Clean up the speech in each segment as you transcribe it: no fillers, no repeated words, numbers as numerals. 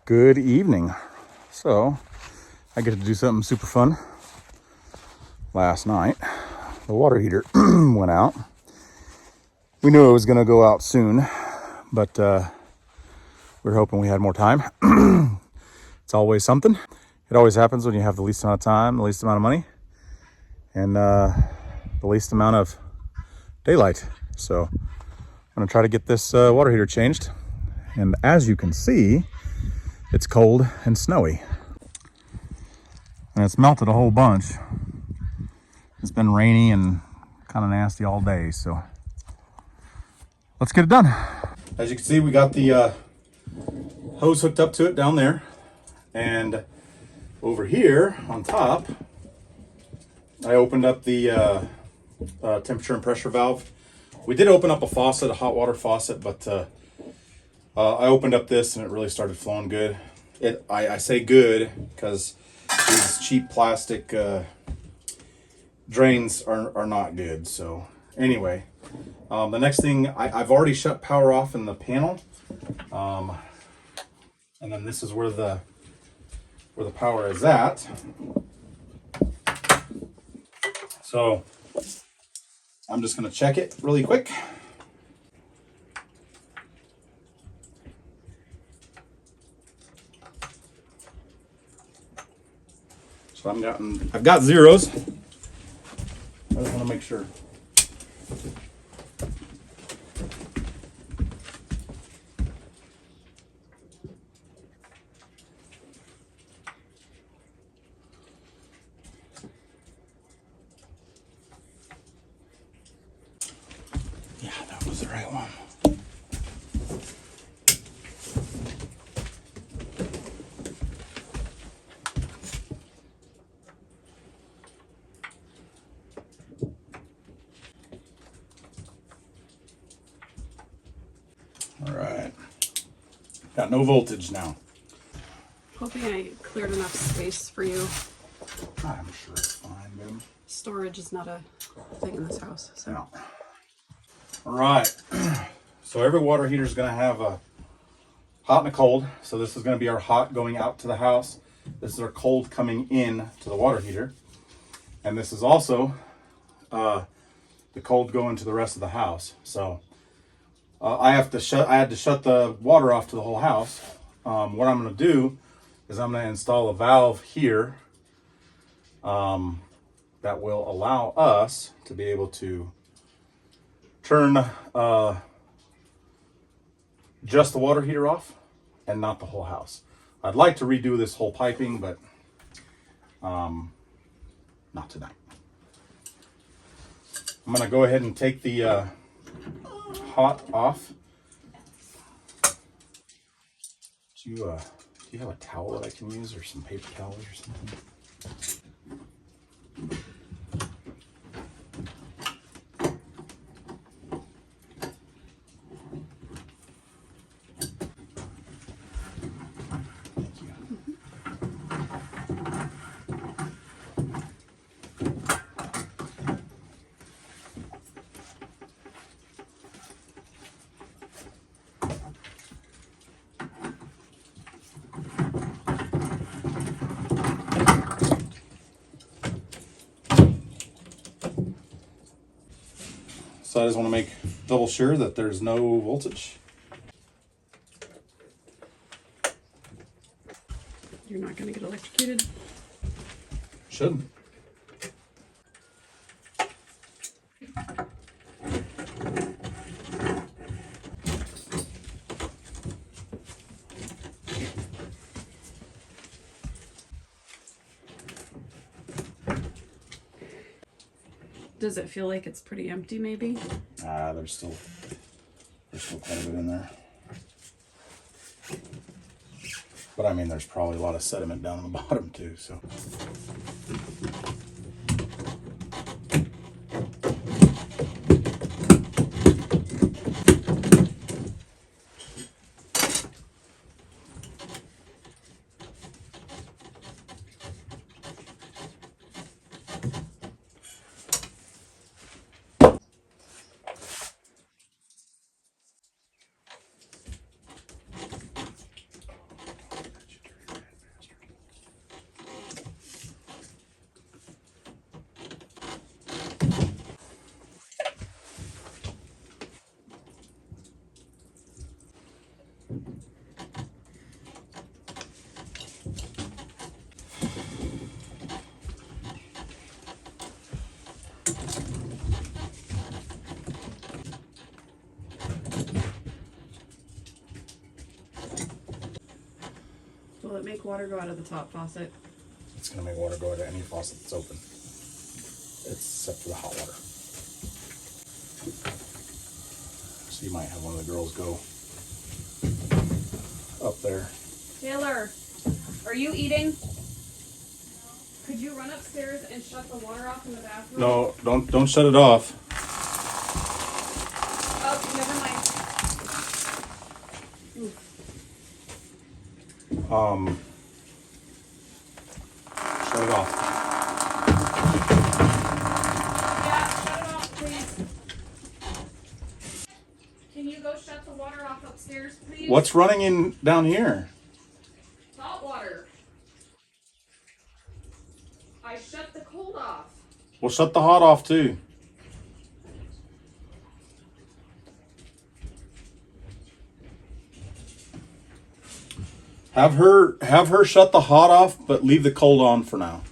Good evening. So I get to do something super fun. Last night, the water heater went out. We knew it was going to go out soon, but we were hoping we had more time. It's always something. It always happens when you have the least amount of time, the least amount of money, and the least amount of daylight. So I'm going to try to get this water heater changed. And as you can see, it's cold and snowy. And it's melted a whole bunch. It's been rainy and kind of nasty all day, so let's get it done. As you can see, we got the hose hooked up to it down there. And over here on top, I opened up the temperature and pressure valve. We did open up a faucet, a hot water faucet, but I opened up this and it really started flowing good. I say good because these cheap plastic drains are not good. So anyway, the next thing, I've already shut power off in the panel. And then this is where the power is at. So I'm just going to check it really quick. So I've got zeros. I just want to make sure. Yeah, that was the right one. All right. Got no voltage now. Hoping I cleared enough space for you. I'm sure it's fine, babe. Storage is not a thing in this house. So. No. All right. So every water heater is going to have a hot and a cold. So this is going to be our hot going out to the house. This is our cold coming in to the water heater. And this is also the cold going to the rest of the house. So I had to shut the water off to the whole house. What I'm going to do is I'm going to install a valve here that will allow us to be able to turn just the water heater off and not the whole house. I'd like to redo this whole piping, but not tonight. I'm going to go ahead and take the hot off. Do you have a towel that I can use, or some paper towels or something? Thank you. So I just want to make double sure that there's no voltage. You're not going to get electrocuted? Shouldn't. Does it feel like it's pretty empty maybe? There's still quite a bit in there. But I mean, there's probably a lot of sediment down on the bottom too, so. Will it make water go out of the top faucet? It's going to make water go out of any faucet that's open, except for the hot water. So you might have one of the girls go up there. Taylor, are you eating? Could you run upstairs and shut the water off in the bathroom? No, don't shut it off. Oh, never mind. Shut it off. Yeah, shut it off, please. Can you go shut the water off upstairs, please? What's running in down here? Hot water. I shut the cold off. Well, shut the hot off too. Have her shut the hot off, but leave the cold on for now.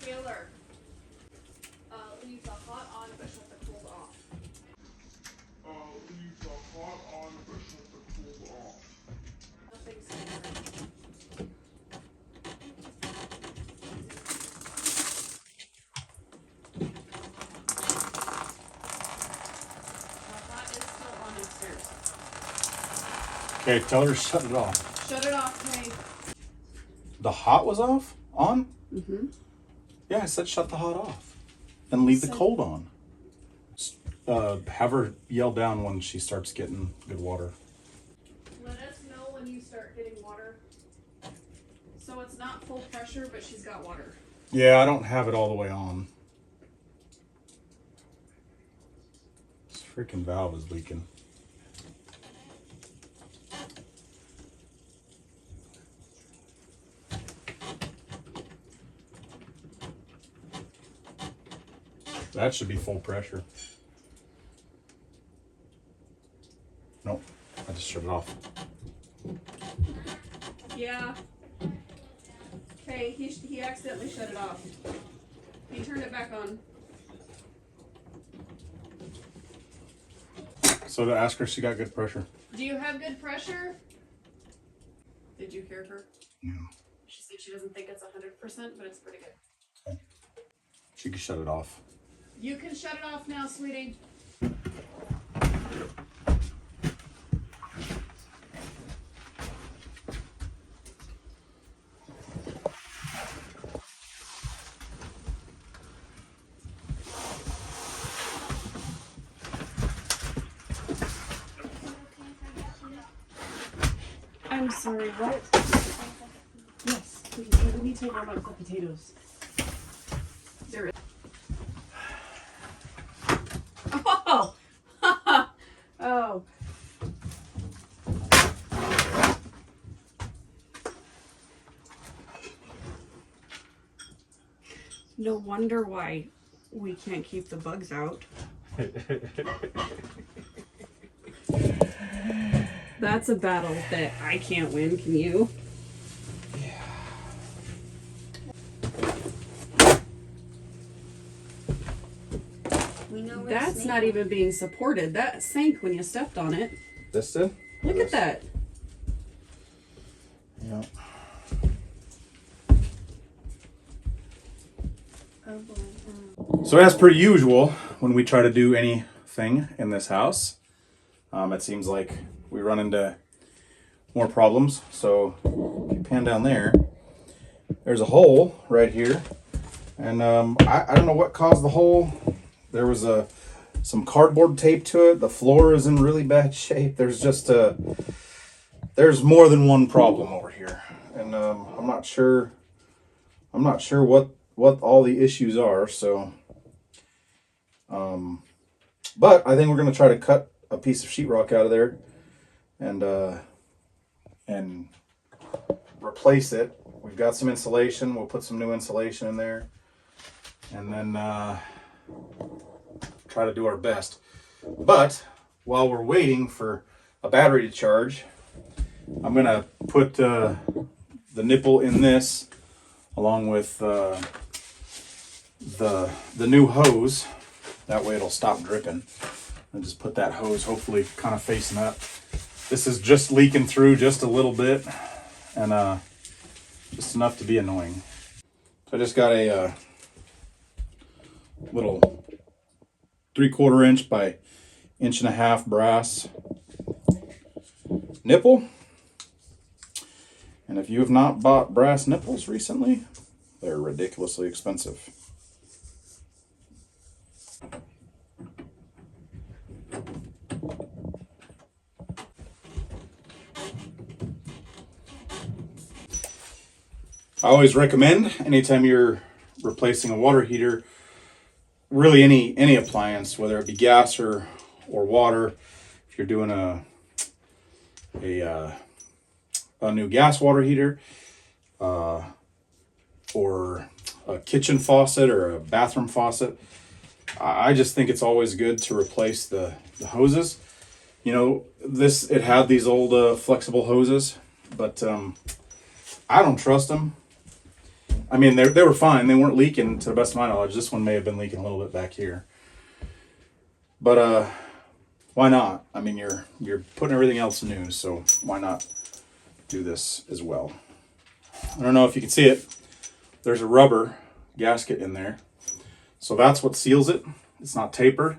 Taylor, leave the hot on but shut the cold off. Leave the hot on but shut the cold off. Nothing's there. The hot is still on upstairs. Okay, tell her to shut it off. Shut it off, Tay. The hot was off? On? Mm-hmm. Yeah, I said shut the hot off. And leave the cold on. Have her yell down when she starts getting good water. Let us know when you start getting water. So it's not full pressure, but she's got water. Yeah, I don't have it all the way on. This freaking valve is leaking. That should be full pressure. Nope, I just shut it off. Yeah. Okay, he accidentally shut it off. He turned it back on. So to ask her if she got good pressure. Do you have good pressure? Did you hear her? Yeah. She said she doesn't think it's 100%, but it's pretty good. Okay. She can shut it off. You can shut it off now, sweetie. I'm sorry, what? Yes, please. We need to warm up the potatoes. There is. Oh! Oh. No wonder why we can't keep the bugs out. That's a battle that I can't win, can you? Yeah. That's not even being supported. That sank when you stepped on it. This did? Look at that. Yeah. So as per usual, when we try to do anything in this house, it seems like we run into more problems. So if you pan down there, there's a hole right here. And I don't know what caused the hole. There was some cardboard tape to it. The floor is in really bad shape. There's just there's more than one problem over here. And I'm not sure what all the issues are. So, but I think we're going to try to cut a piece of sheetrock out of there and replace it. We've got some insulation. We'll put some new insulation in there, and then try to do our best. But while we're waiting for a battery to charge, I'm going to put the nipple in this along with the new hose. That way it'll stop dripping. And just put that hose hopefully kind of facing up. This is just leaking through just a little bit, and just enough to be annoying. So I just got a little 3/4 inch by 1.5 inch brass nipple. And if you have not bought brass nipples recently, they're ridiculously expensive. I always recommend, anytime you're replacing a water heater, really any appliance, whether it be gas or water, if you're doing a new gas water heater, or a kitchen faucet or a bathroom faucet, I just think it's always good to replace the hoses. You know, it had these old flexible hoses, but I don't trust them. I mean, they were fine. They weren't leaking to the best of my knowledge. This one may have been leaking a little bit back here. But why not? I mean, you're putting everything else new, so why not do this as well? I don't know if you can see it. There's a rubber gasket in there. So that's what seals it. It's not tapered.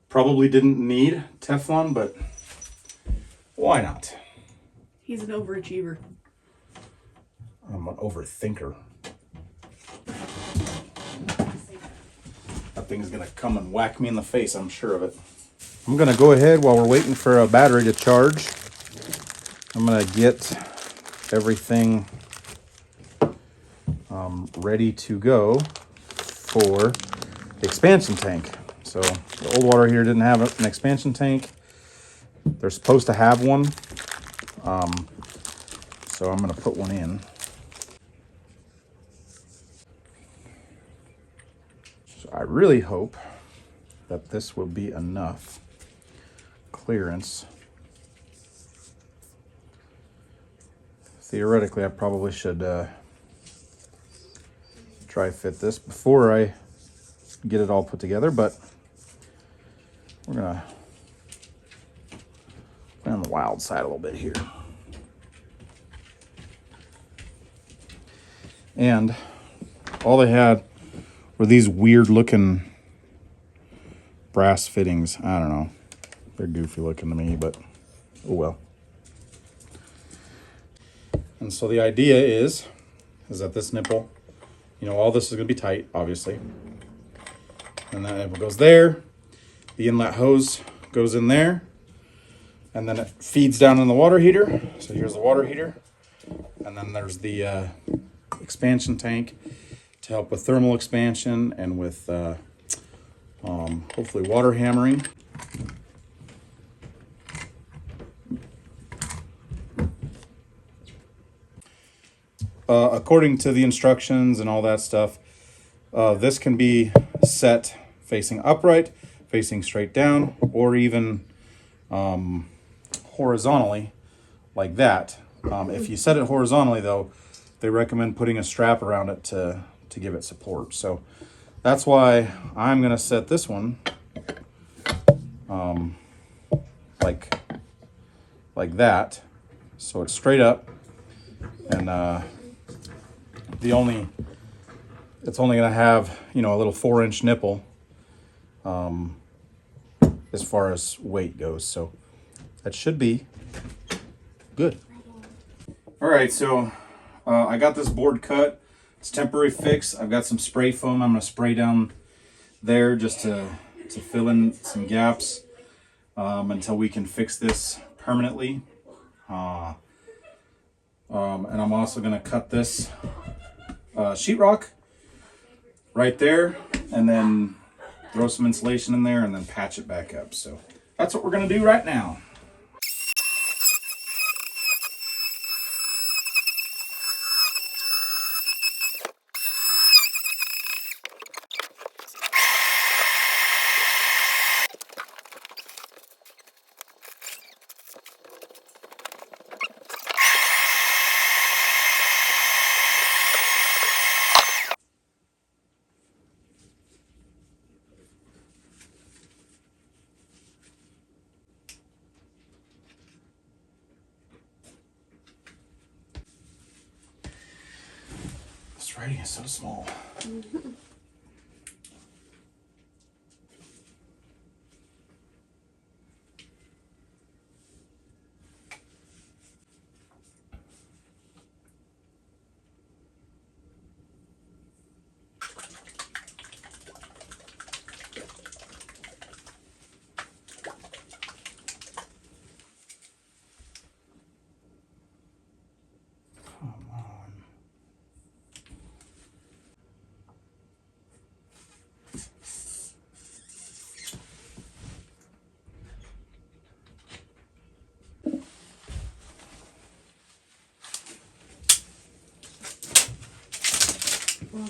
Probably didn't need Teflon, but why not? He's an overachiever. I'm an overthinker. That thing's gonna come and whack me in the face, I'm sure of it. I'm gonna go ahead while we're waiting for a battery to charge. I'm gonna get everything ready to go for the expansion tank. So the old water heater didn't have an expansion tank. They're supposed to have one. So I'm gonna put one in. So I really hope that this will be enough clearance. Theoretically, I probably should try fit this before I get it all put together, but we're gonna play on the wild side a little bit here. And all they had were these weird looking brass fittings. I don't know. They're goofy looking to me, but oh well. And so the idea is that this nipple, you know, all this is going to be tight, obviously. And that nipple goes there. The inlet hose goes in there. And then it feeds down in the water heater. So here's the water heater. And then there's the expansion tank to help with thermal expansion and with hopefully water hammering. According to the instructions and all that stuff, this can be set facing upright, facing straight down, or even horizontally like that. If you set it horizontally though, they recommend putting a strap around it to give it support. So that's why I'm gonna set this one like that, so it's straight up, and it's only gonna have, you know, a little 4-inch nipple as far as weight goes, so that should be good. All right, so I got this board cut. It's temporary fix. I've got some spray foam. I'm gonna spray down there just to fill in some gaps until we can fix this permanently. And I'm also gonna cut this sheetrock right there, and then throw some insulation in there and then patch it back up. So that's what we're gonna do right now. writing is so small. Come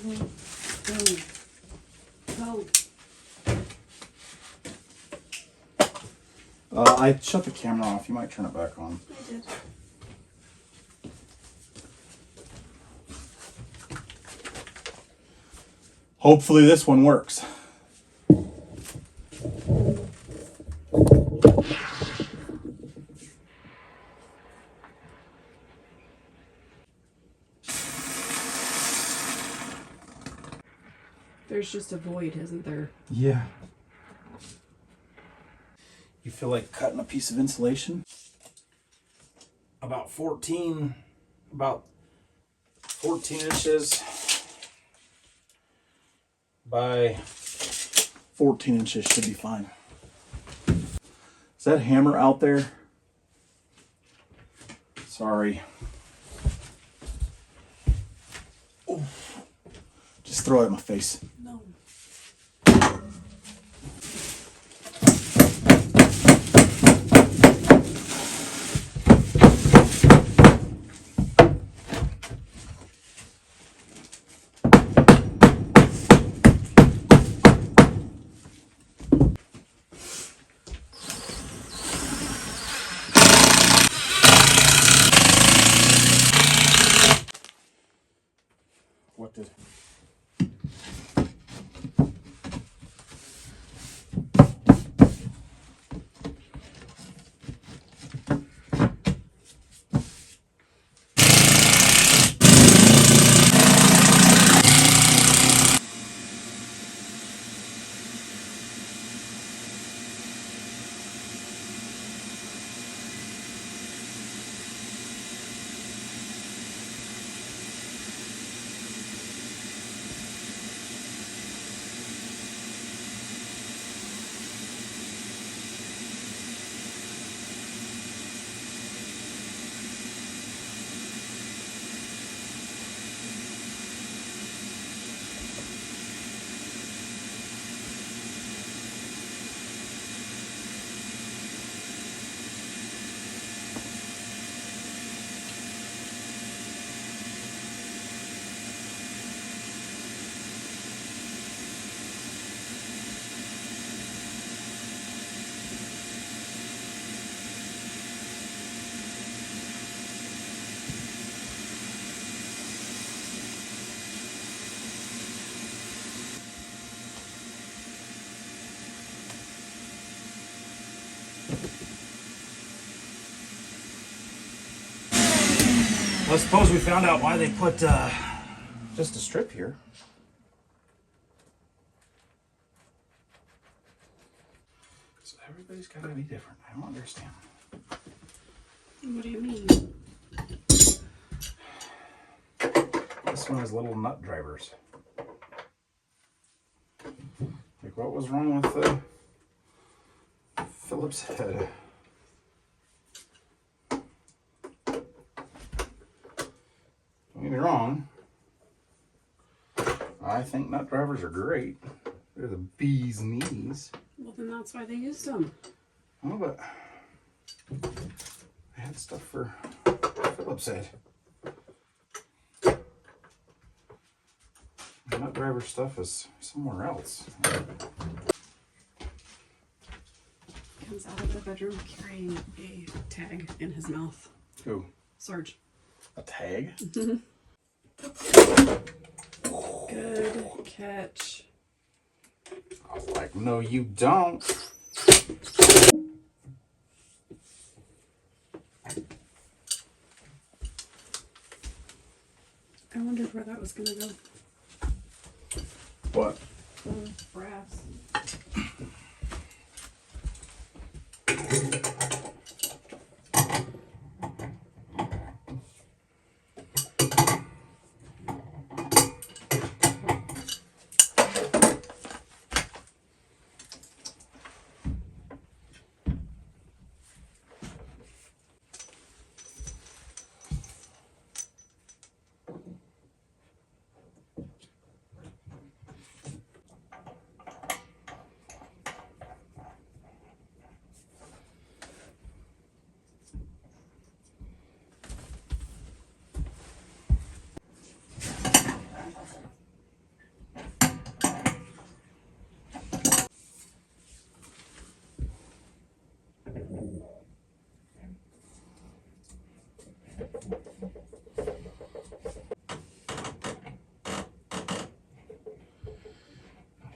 on. Go. I shut the camera off. You might turn it back on. I did. Hopefully this one works. There's just a void, isn't there? Yeah. You feel like cutting a piece of insulation? About 14 inches by 14 inches should be fine. Is that hammer out there? Sorry. Oh, just throw it in my face. No. What did? I suppose we found out why they put just a strip here. So everybody's got to be different. I don't understand. What do you mean? This one has little nut drivers. Like, what was wrong with the Phillips head? Don't get me wrong. I think nut drivers are great. They're the bee's knees. Well, then that's why they used them. Oh, but I had stuff for Phillips head. The nut driver stuff is somewhere else. Comes out of the bedroom carrying a tag in his mouth. Who? Sarge. A tag? Good catch. I was like, no, you don't. wondered where that was gonna go. What? Brass.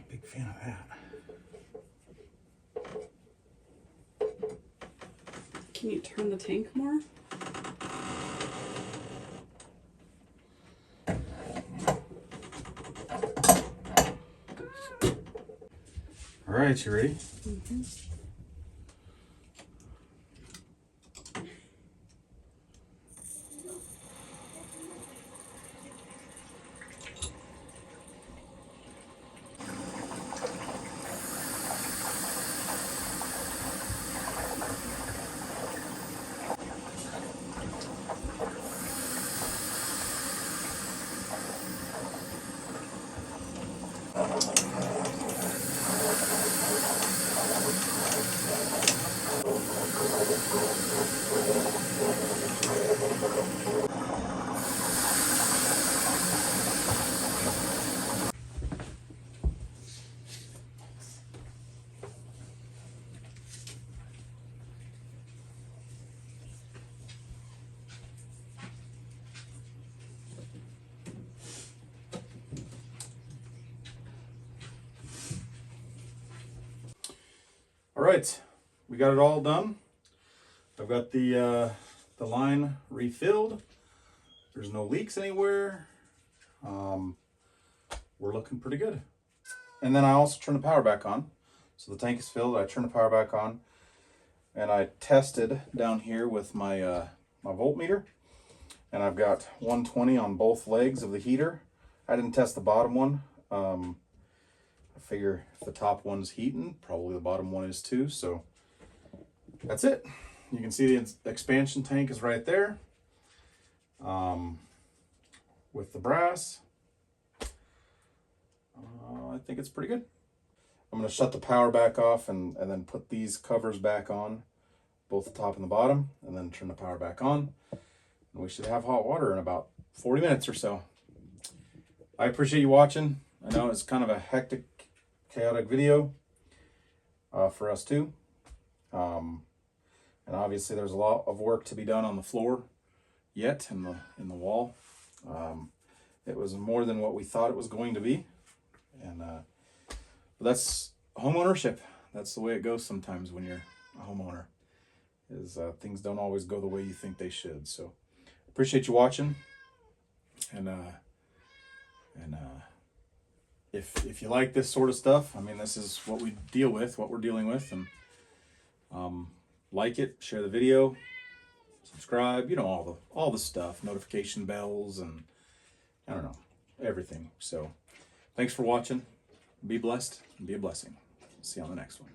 Big fan of that. Can you turn the tank more? All right, you ready? Mm-hmm. All right, we got it all done. I've got the line refilled. There's no leaks anywhere. We're looking pretty good. And then I also turn the power back on. So the tank is filled. I turn the power back on, and I tested down here with my my voltmeter, and I've got 120 on both legs of the heater. I didn't test the bottom one. I figure if the top one's heating, probably the bottom one is too. So that's it. You can see the expansion tank is right there with the brass. I think it's pretty good. I'm going to shut the power back off and then put these covers back on, both the top and the bottom, and then turn the power back on. And we should have hot water in about 40 minutes or so. I appreciate you watching. I know it's kind of a hectic, chaotic video for us too. And obviously there's a lot of work to be done on the floor yet in the wall. It was more than what we thought it was going to be. And but that's home ownership. That's the way it goes sometimes when you're a homeowner. Is things don't always go the way you think they should. So appreciate you watching. And if you like this sort of stuff, I mean, this is what we deal with, what we're dealing with, and like it, share the video, subscribe, you know, all the stuff, notification bells, and I don't know, everything. So thanks for watching. Be blessed and be a blessing. See you on the next one.